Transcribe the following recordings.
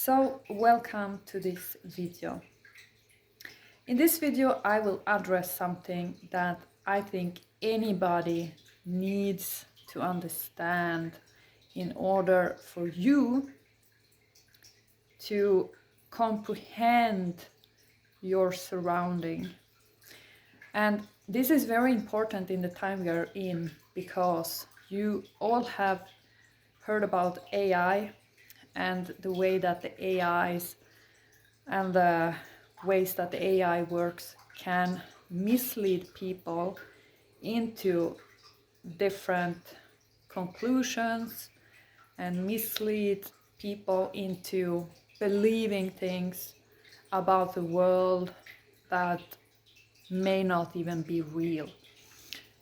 So welcome to this video. In this video I will address something that I think anybody needs to understand in order for you to comprehend your surrounding. And this is very important in the time we are in, because you all have heard about AI and the way that the AIs and the ways that the AI works can mislead people into different conclusions and mislead people into believing things about the world that may not even be real.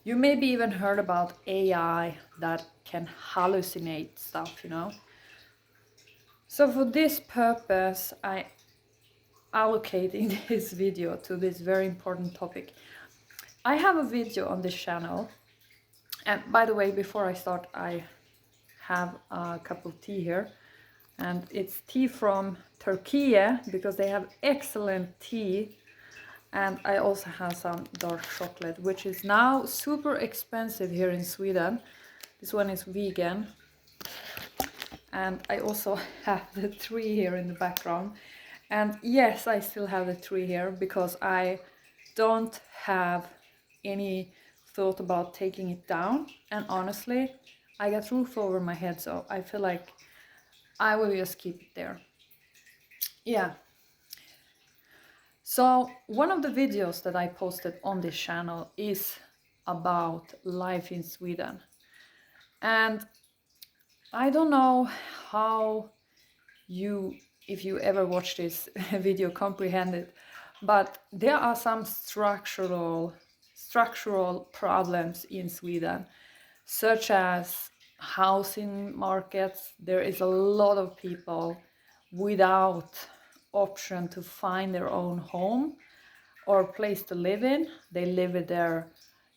You maybe even heard about AI that can hallucinate stuff, So for this purpose, I allocating this video to this very important topic. I have a video on this channel, and by the way, before I start, I have a cup of tea here, and it's tea from Turkey because they have excellent tea. And I also have some dark chocolate, which is now super expensive here in Sweden. This one is vegan. And I also have the tree here in the background. And yes, I still have the tree here because I don't have any thought about taking it down. And honestly, I got roof over my head, so I feel like I will just keep it there. Yeah. So one of the videos that I posted on this channel is about life in Sweden. And I don't know how you, if you ever watch this video, comprehend it, but there are some structural problems in Sweden, such as housing markets. There is a lot of people without option to find their own home or place to live in. They live with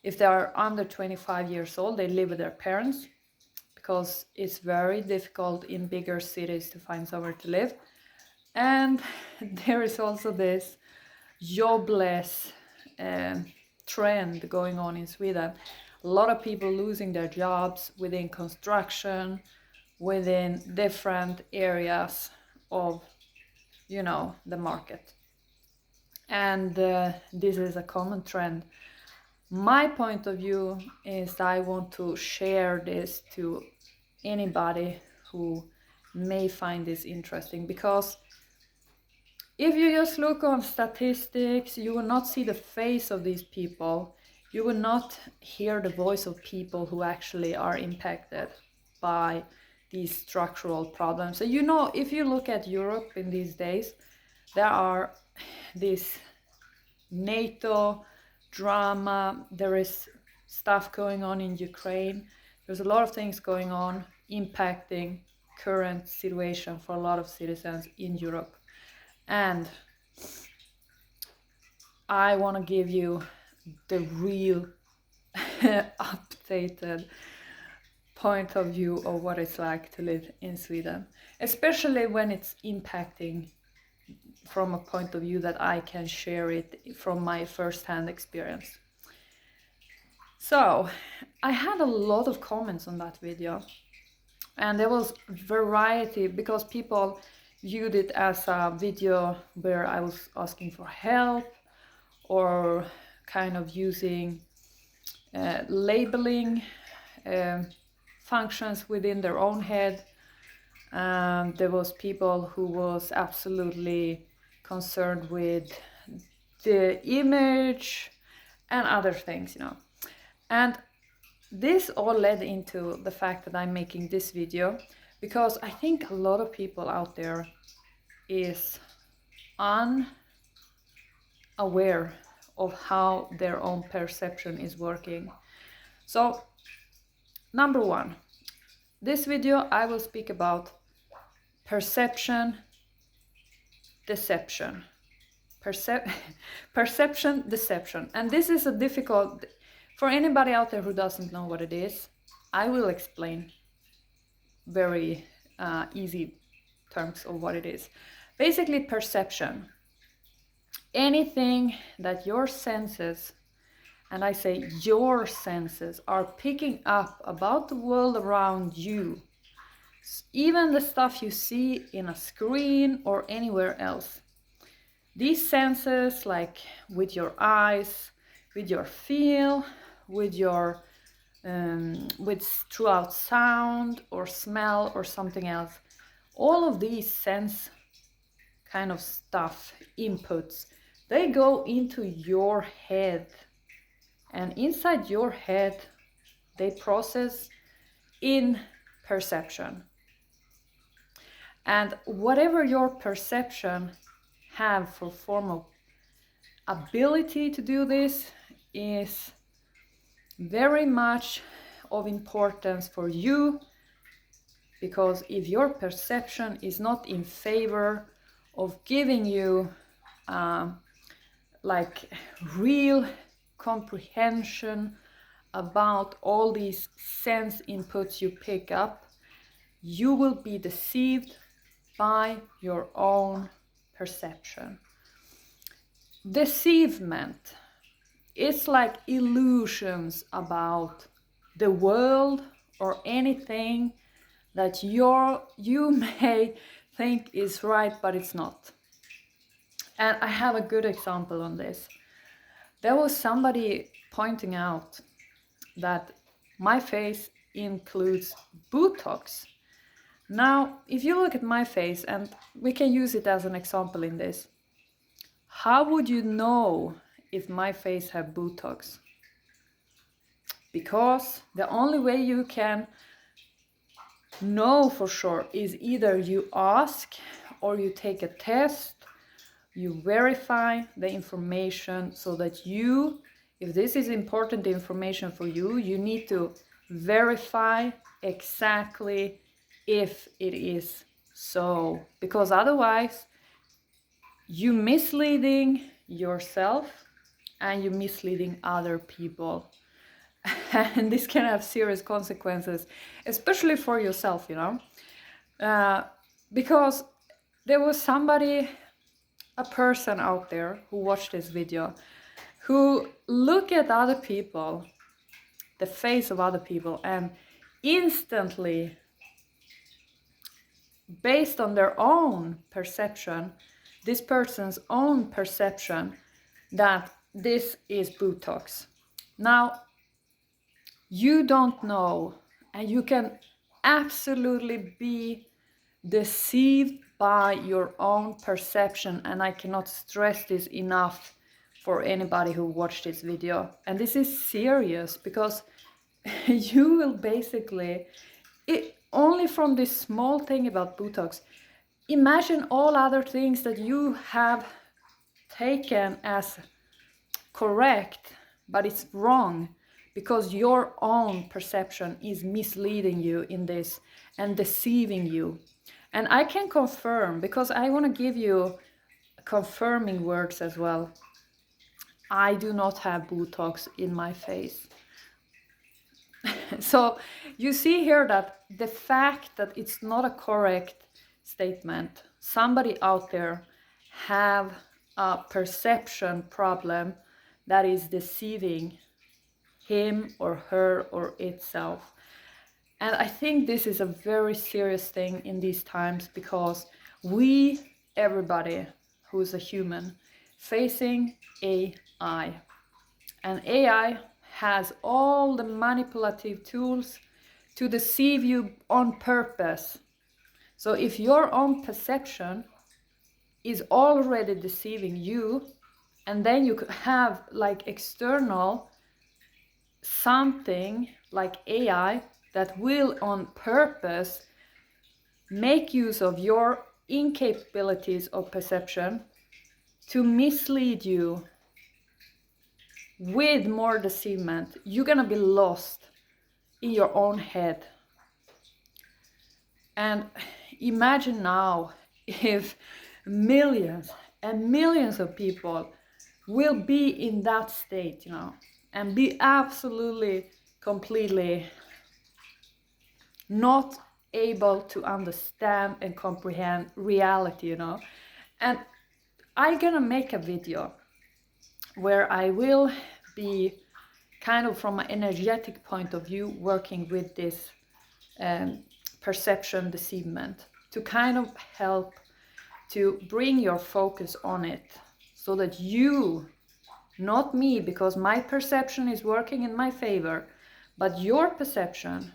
if they are under 25 years old, they live with their parents, because it's very difficult in bigger cities to find somewhere to live. And there is also this jobless trend going on in Sweden. A lot of people losing their jobs within construction, within different areas of the market. And this is a common trend. My point of view is that I want to share this to anybody who may find this interesting, because if you just look on statistics, you will not see the face of these people. You will not hear the voice of people who actually are impacted by these structural problems. So if you look at Europe in these days, there are this NATO drama, there is stuff going on in Ukraine, there's a lot of things going on impacting current situation for a lot of citizens in Europe. And I want to give you the real updated point of view of what it's like to live in Sweden, especially when it's impacting from a point of view that I can share it from my first-hand experience. So I had a lot of comments on that video, and there was variety, because people viewed it as a video where I was asking for help, or kind of using labeling functions within their own head. There was people who was absolutely concerned with the image and other things, And this all led into the fact that I'm making this video, because I think a lot of people out there is unaware of how their own perception is working. So, number one, this video I will speak about perception, deception. Perception, deception. And this is a difficult, for anybody out there who doesn't know what it is, I will explain very easy terms of what it is. Basically, perception. Anything that your senses, and I say your senses, are picking up about the world around you, even the stuff you see in a screen or anywhere else. These senses, like with your eyes, with your feel, with your throughout sound or smell or something else, all of these sense kind of stuff, inputs, they go into your head, and inside your head they process in perception. And whatever your perception have for form of ability to do this is very much of importance for you, because if your perception is not in favor of giving you like real comprehension about all these sense inputs you pick up, you will be deceived by your own perception. Deceivement, it's like illusions about the world or anything that you may think is right, but it's not. And I have a good example on this. There was somebody pointing out that my face includes Botox. Now, if you look at my face, and we can use it as an example in this, how would you know if my face had Botox? Because the only way you can know for sure is either you ask or you take a test, you verify the information, so that you, if this is important information for you, you need to verify exactly if it is so, because otherwise you misleading yourself and you misleading other people. And this can have serious consequences, especially for yourself, you know, because there was somebody, a person out there who watched this video, who look at other people, the face of other people, and instantly, based on their own perception, this person's own perception, that this is Botox. Now, you don't know, and you can absolutely be deceived by your own perception, and I cannot stress this enough for anybody who watched this video. And this is serious, because you will basically, only from this small thing about Botox, imagine all other things that you have taken as correct, but it's wrong, because your own perception is misleading you in this and deceiving you. And I can confirm, because I want to give you confirming words as well. I do not have Botox in my face. So you see here that the fact that it's not a correct statement, somebody out there have a perception problem that is deceiving him or her or itself. And I think this is a very serious thing in these times, because we, everybody who's a human, facing AI. And AI has all the manipulative tools to deceive you on purpose. So if your own perception is already deceiving you, and then you could have like external something like AI that will on purpose make use of your incapabilities of perception to mislead you with more deceivement, you're gonna be lost in your own head. And imagine now if millions and millions of people will be in that state, you know, and be absolutely, completely not able to understand and comprehend reality, you know. And I'm gonna make a video where I will be kind of from an energetic point of view working with this perception deceivement to kind of help to bring your focus on it so that you, not me, because my perception is working in my favor, but your perception,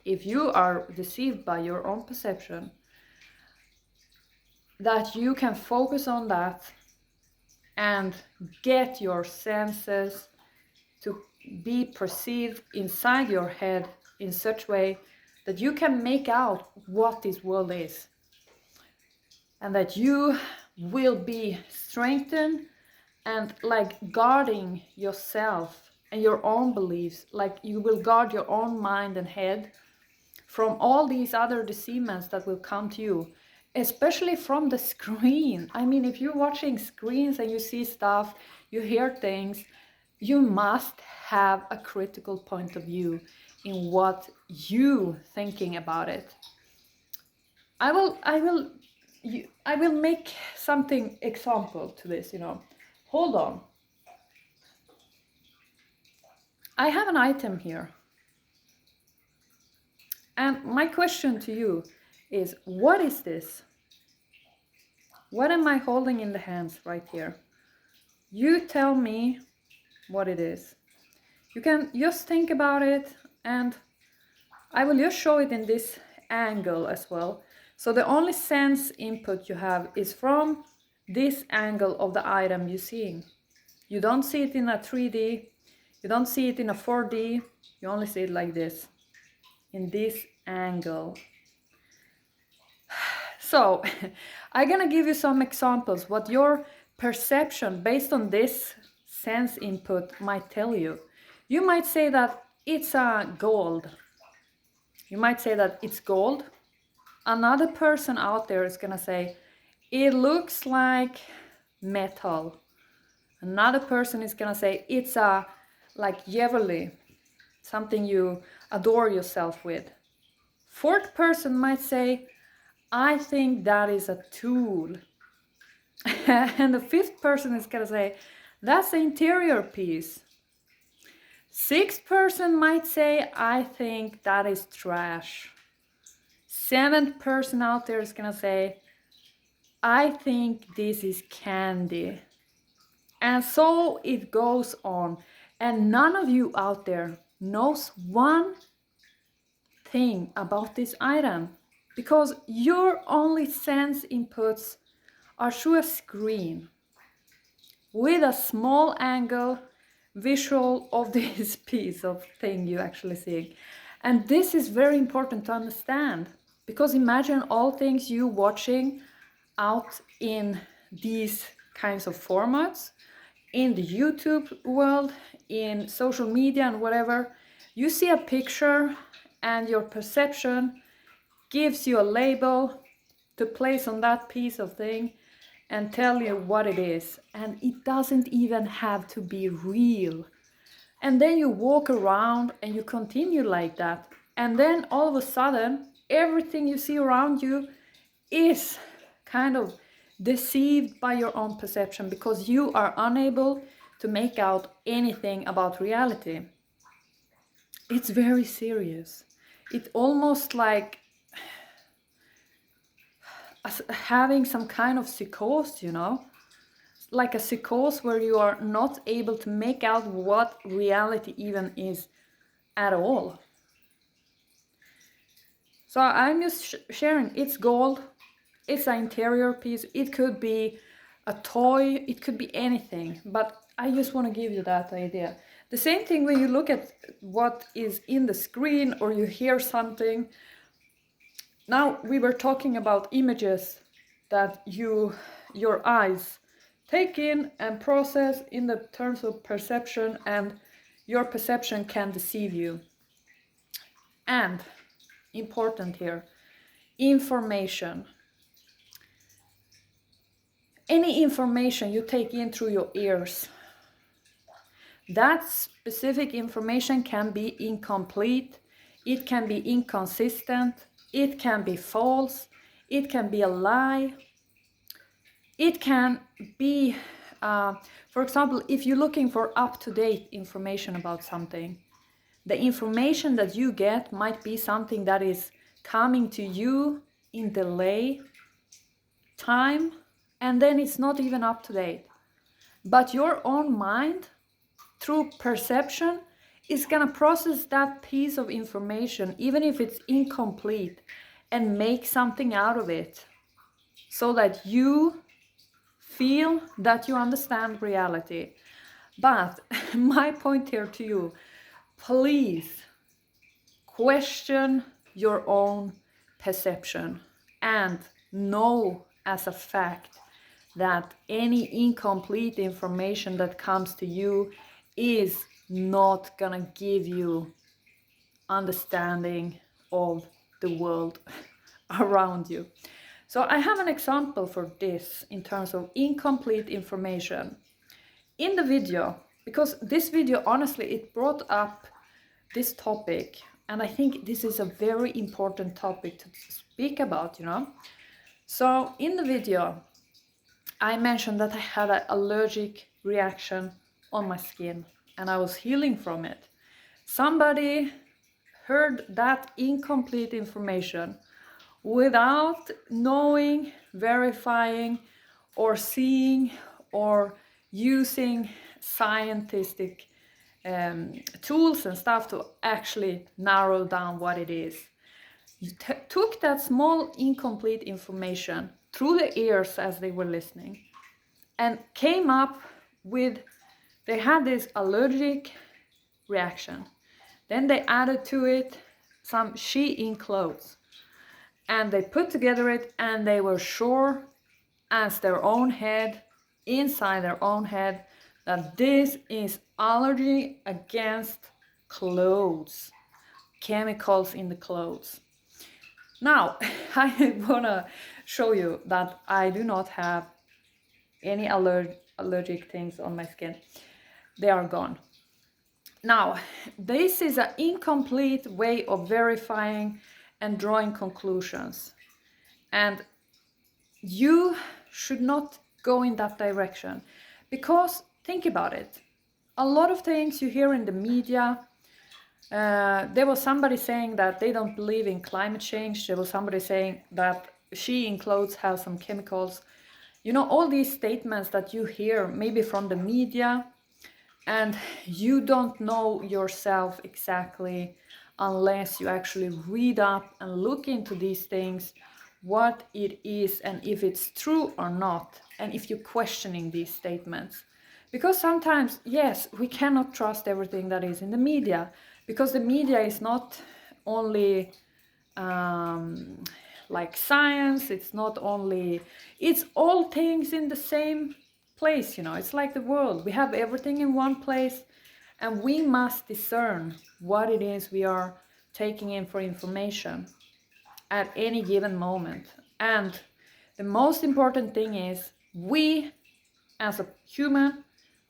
if you are deceived by your own perception, that you can focus on that and get your senses to be perceived inside your head in such way that you can make out what this world is, and that you will be strengthened and like guarding yourself and your own beliefs, like you will guard your own mind and head from all these other deceivements that will come to you, especially from the screen. I mean, if you're watching screens and you see stuff, you hear things, you must have a critical point of view in what you thinking about it. I will make something example to this, you know. Hold on. I have an item here. And my question to you is, what is this? What am I holding in the hands right here? You tell me what it is. You can just think about it, and I will just show it in this angle as well. So the only sense input you have is from this angle of the item you're seeing. You don't see it in a 3D, you don't see it in a 4D, you only see it like this, in this angle. So I'm gonna give you some examples what your perception based on this sense input might tell you. You might say that it's a gold. You might say that it's gold. Another person out there is gonna say it looks like metal. Another person is gonna say it's a like jewelry, something you adore yourself with. Fourth person might say, I think that is a tool. And the fifth person is gonna say, that's the interior piece. Sixth person might say, I think that is trash. Seventh person out there is gonna say, I think this is candy. And so it goes on. And none of you out there knows one thing about this item, because your only sense inputs are through a screen with a small angle visual of this piece of thing you actually see. And this is very important to understand, because imagine all things you watching out in these kinds of formats, in the YouTube world, in social media and whatever. You see a picture and your perception gives you a label to place on that piece of thing and tell you what it is. And it doesn't even have to be real. And then you walk around and you continue like that. And then all of a sudden, everything you see around you is kind of deceived by your own perception, because you are unable to make out anything about reality. It's very serious. It's almost like having some kind of psychosis, you know? Like a psychosis where you are not able to make out what reality even is at all. So I'm just sharing, it's gold, it's an interior piece, it could be a toy, it could be anything, but I just want to give you that idea. The same thing when you look at what is in the screen or you hear something. Now we were talking about images that your eyes take in and process in the terms of perception, and your perception can deceive you. And important here, information. Any information you take in through your ears, that specific information can be incomplete, it can be inconsistent, it can be false, it can be a lie, it can be, for example, if you're looking for up-to-date information about something, the information that you get might be something that is coming to you in delay time, and then it's not even up to date. But your own mind, through perception, is gonna process that piece of information, even if it's incomplete, and make something out of it so that you feel that you understand reality. But my point here to you, please question your own perception and know as a fact that any incomplete information that comes to you is not gonna give you understanding of the world around you. So I have an example for this in terms of incomplete information. In the video, because this video, honestly, it brought up this topic, and I think this is a very important topic to speak about, you know. So in the video, I mentioned that I had an allergic reaction on my skin and I was healing from it. Somebody heard that incomplete information without knowing, verifying, or seeing or using scientific tools and stuff to actually narrow down what it is. You took that small incomplete information through the ears as they were listening and came up with, they had this allergic reaction. Then they added to it some she-in clothes and they put together it, and they were sure as their own head, inside their own head, that this is allergy against clothes, chemicals in the clothes. Now, I wanna show you that I do not have any allergic things on my skin. They are gone. Now, this is an incomplete way of verifying and drawing conclusions. And you should not go in that direction, because think about it. A lot of things you hear in the media, there was somebody saying that they don't believe in climate change. There was somebody saying that she-in clothes have some chemicals. You know, all these statements that you hear maybe from the media, and you don't know yourself exactly unless you actually read up and look into these things, what it is and if it's true or not, and if you're questioning these statements. Because sometimes, yes, we cannot trust everything that is in the media, because the media is not only like science, it's not only, it's all things in the same place, you know. It's like the world, we have everything in one place, and we must discern what it is we are taking in for information at any given moment. And the most important thing is, we as a human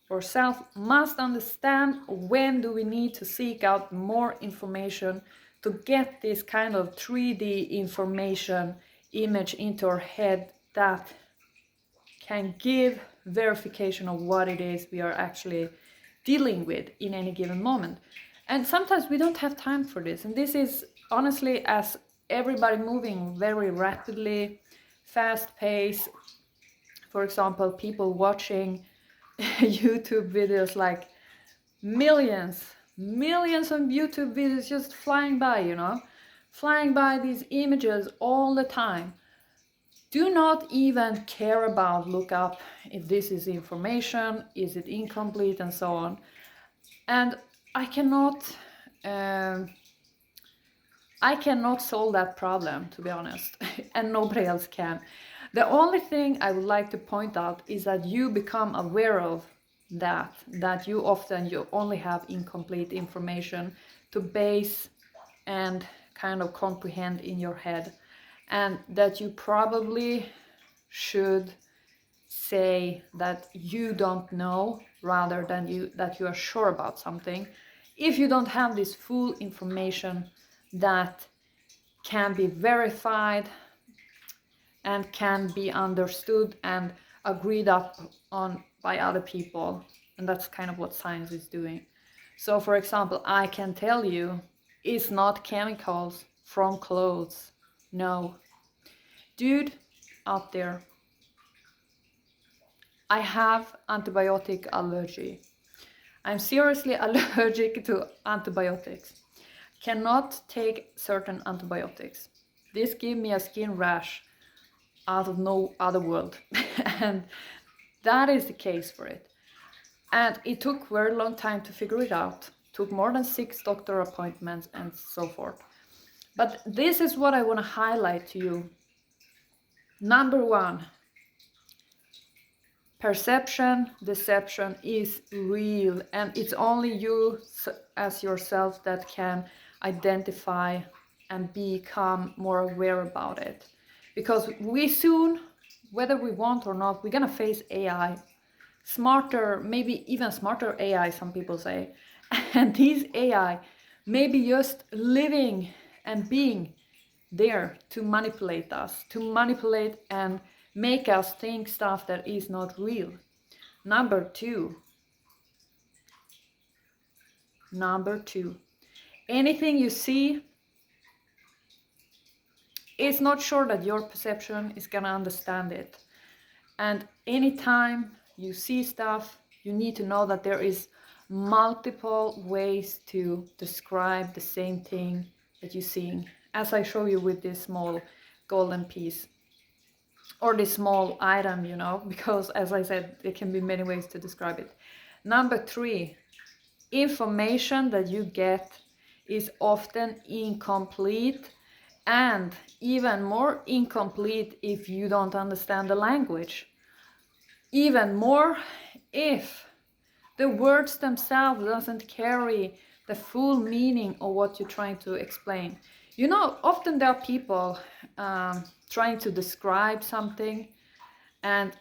or self must understand when do we need to seek out more information to get this kind of 3D information image into our head that can give verification of what it is we are actually dealing with in any given moment. And sometimes we don't have time for this, and this is honestly, as everybody moving very rapidly, fast pace, for example, people watching YouTube videos, like millions of YouTube videos just flying by, you know, flying by these images all the time. Do not even care about look up if this is information, is it incomplete, and so on. And I cannot solve that problem, to be honest, and nobody else can. The only thing I would like to point out is that you become aware of that you only have incomplete information to base and kind of comprehend in your head, and that you probably should say that you don't know rather than that you are sure about something, if you don't have this full information that can be verified and can be understood and agreed up on by other people. And that's kind of what science is doing. So for example, I can tell you it's not chemicals from clothes. No. Dude out there, I have antibiotic allergy. I'm seriously allergic to antibiotics. Cannot take certain antibiotics. This gave me a skin rash out of no other world. And that is the case for it. And it took a very long time to figure it out. Took more than 6 doctor appointments and so forth. But this is what I want to highlight to you. Number 1, perception, deception is real, and it's only you as yourself that can identify and become more aware about it. Because we soon, whether we want or not, we're gonna face AI. Smarter, maybe even smarter AI, some people say. And these AI may be just living and being there to manipulate us, to manipulate and make us think stuff that is not real. Number two, anything you see, it's not sure that your perception is gonna understand it. And anytime you see stuff, you need to know that there is multiple ways to describe the same thing that you're seeing, as I show you with this small golden piece or this small item, you know, because as I said, there can be many ways to describe it. Number 3, information that you get is often incomplete, and even more incomplete if you don't understand the language. Even more if the words themselves doesn't carry the full meaning of what you're trying to explain. You know, often there are people trying to describe something, and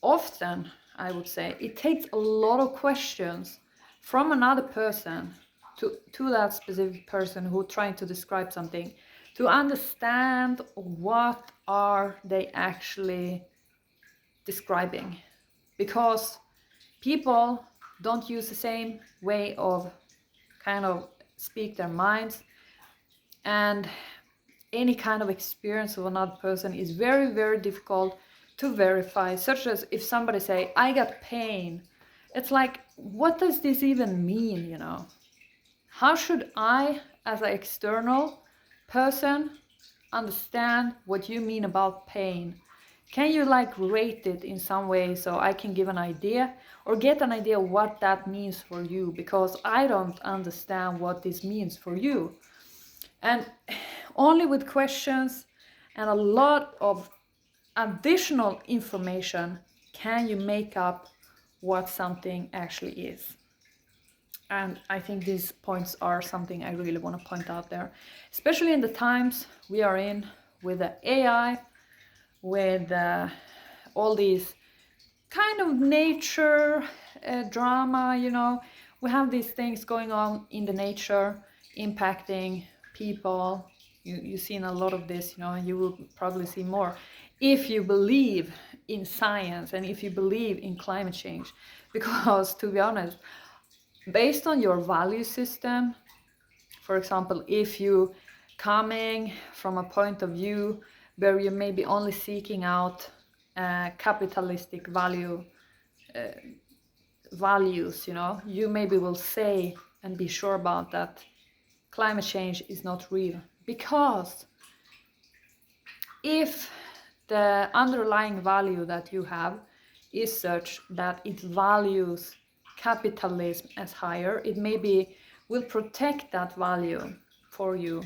often, I would say, it takes a lot of questions from another person to that specific person who trying to describe something to understand what are they actually describing, because people don't use the same way of kind of speak their minds, and any kind of experience of another person is very, very difficult to verify. Such as if somebody say, I got pain, it's like, what does this even mean, you know? How should I, as an external person, understand what you mean about pain? Can you like rate it in some way so I can give an idea or get an idea what that means for you? Because I don't understand what this means for you. And only with questions and a lot of additional information can you make up what something actually is. And I think these points are something I really want to point out there, especially in the times we are in with the AI, with all these kind of nature drama, you know. We have these things going on in the nature impacting people. You've seen a lot of this, you know, and you will probably see more if you believe in science and if you believe in climate change. Because to be honest, based on your value system, for example, if you coming from a point of view where you may be only seeking out capitalistic values, you know, you maybe will say and be sure about that climate change is not real. Because if the underlying value that you have is such that it values capitalism as higher, it maybe will protect that value for you,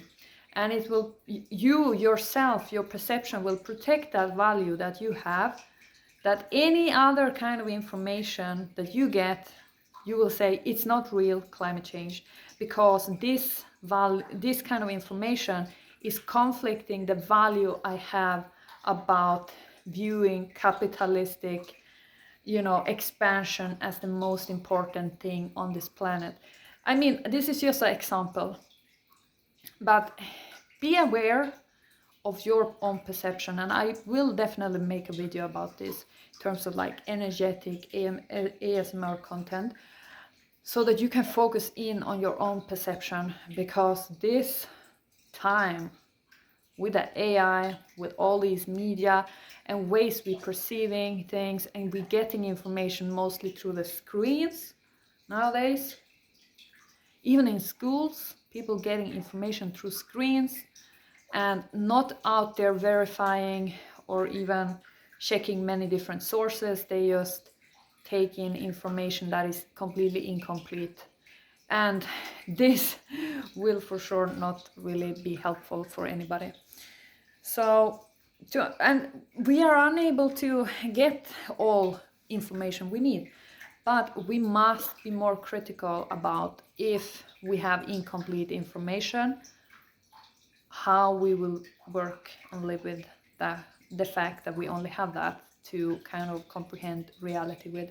and it will, you yourself, your perception will protect that value that you have, that any other kind of information that you get, you will say it's not real climate change, because this kind of information is conflicting the value I have about viewing capitalistic, you know, expansion as the most important thing on this planet. I mean, this is just an example, but be aware of your own perception, and I will definitely make a video about this in terms of like energetic ASMR content, so that you can focus in on your own perception, because this time with the AI, with all these media and ways we perceiving things, and we getting information mostly through the screens nowadays, even in schools, people getting information through screens and not out there verifying or even checking many different sources. They just take in information that is completely incomplete. And this will for sure not really be helpful for anybody. So, and we are unable to get all information we need, but we must be more critical about if we have incomplete information, how we will work and live with the fact that we only have that to kind of comprehend reality with.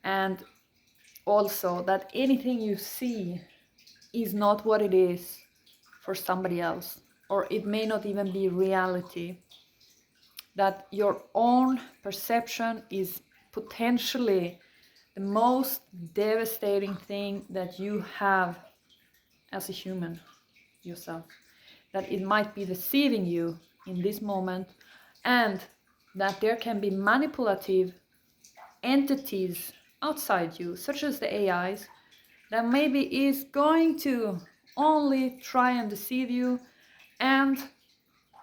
And also that anything you see is not what it is for somebody else, or it may not even be reality. That your own perception is potentially the most devastating thing that you have as a human yourself. That it might be deceiving you in this moment, and that there can be manipulative entities outside you, such as the AIs, that maybe is going to only try and deceive you. And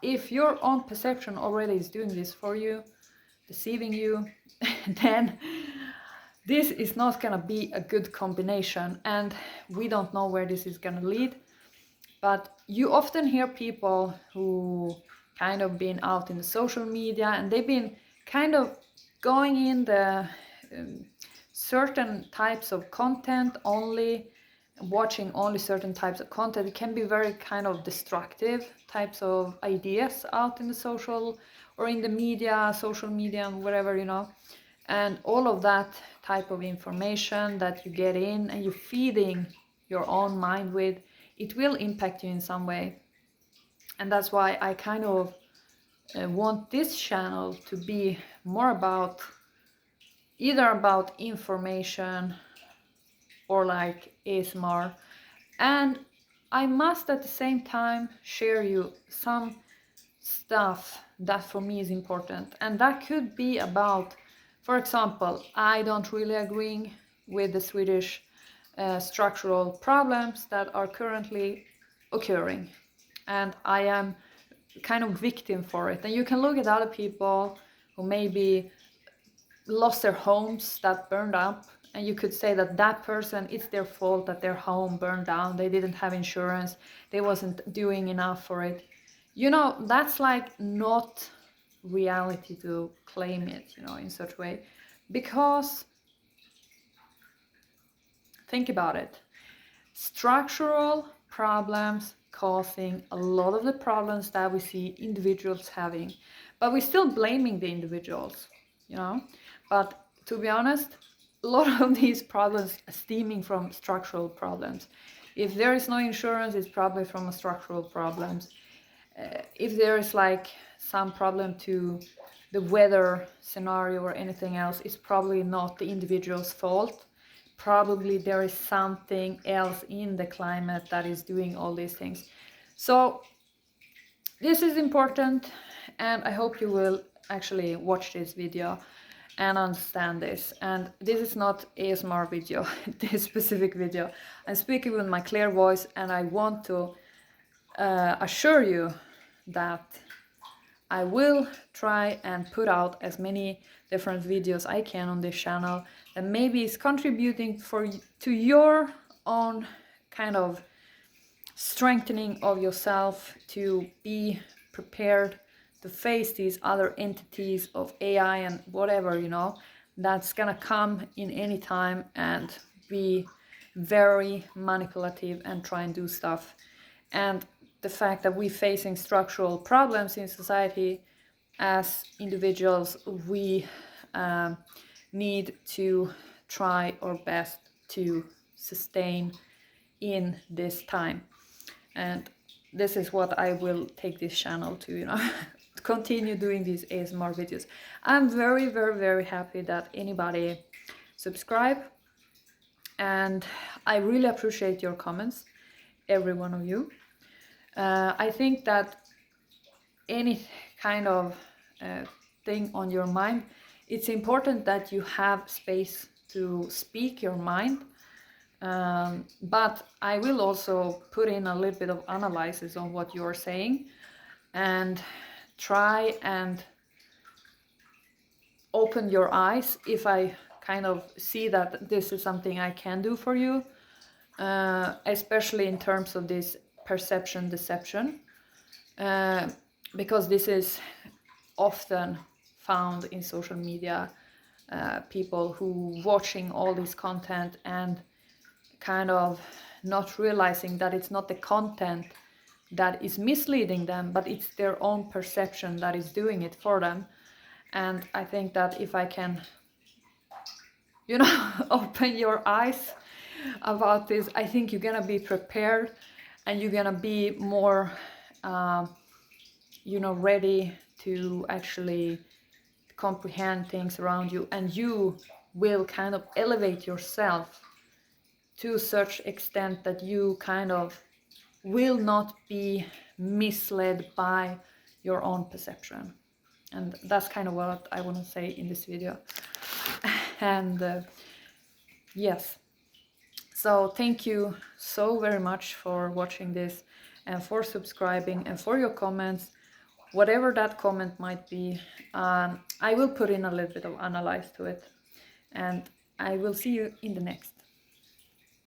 if your own perception already is doing this for you, deceiving you, then this is not gonna be a good combination, and we don't know where this is gonna lead. But you often hear people who kind of been out in the social media, and they've been kind of going in the certain types of content only, watching only certain types of content. It can be very kind of destructive types of ideas out in the social or in the media, social media and whatever, you know. And all of that type of information that you get in and you're feeding your own mind with, it will impact you in some way. And that's why I kind of want this channel to be more about either about information or like ASMR. And I must at the same time share you some stuff that for me is important. And that could be about, for example, I don't really agree with the Swedish structural problems that are currently occurring. And I am kind of victim for it. And you can look at other people who maybe lost their homes that burned up, and you could say that that person, it's their fault that their home burned down. They didn't have insurance. They wasn't doing enough for it. You know, that's like not reality to claim it, you know, in such a way. Because think about it. Structural problems causing a lot of the problems that we see individuals having, but we're still blaming the individuals, you know. But to be honest, a lot of these problems are stemming from structural problems. If there is no insurance, it's probably from a structural problems. If there is like some problem to the weather scenario or anything else, it's probably not the individual's fault. Probably there is something else in the climate that is doing all these things. So this is important, and I hope you will actually watch this video and understand this. And this is not ASMR video, this specific video. I'm speaking with my clear voice, and I want to assure you that I will try and put out as many different videos I can on this channel that maybe is contributing to your own kind of strengthening of yourself, to be prepared to face these other entities of AI and whatever, you know, that's gonna come in any time and be very manipulative and try and do stuff. And the fact that we're facing structural problems in society as individuals, we need to try our best to sustain in this time. And this is what I will take this channel to, you know, continue doing these ASMR videos. I'm very, very, very happy that anybody subscribe, and I really appreciate your comments, every one of you. I think that any kind of thing on your mind, it's important that you have space to speak your mind. But I will also put in a little bit of analysis on what you're saying and try and open your eyes if I kind of see that this is something I can do for you, especially in terms of this perception deception, because this is often found in social media, people who watching all this content and kind of not realizing that it's not the content that is misleading them, but it's their own perception that is doing it for them. And I think that if I can, you know, open your eyes about this, I think you're gonna be prepared and you're gonna be more, you know, ready to actually comprehend things around you, and you will kind of elevate yourself to such extent that you kind of will not be misled by your own perception. And that's kind of what I want to say in this video. And yes, so thank you so very much for watching this and for subscribing and for your comments. Whatever that comment might be, I will put in a little bit of analyze to it, and I will see you in the next.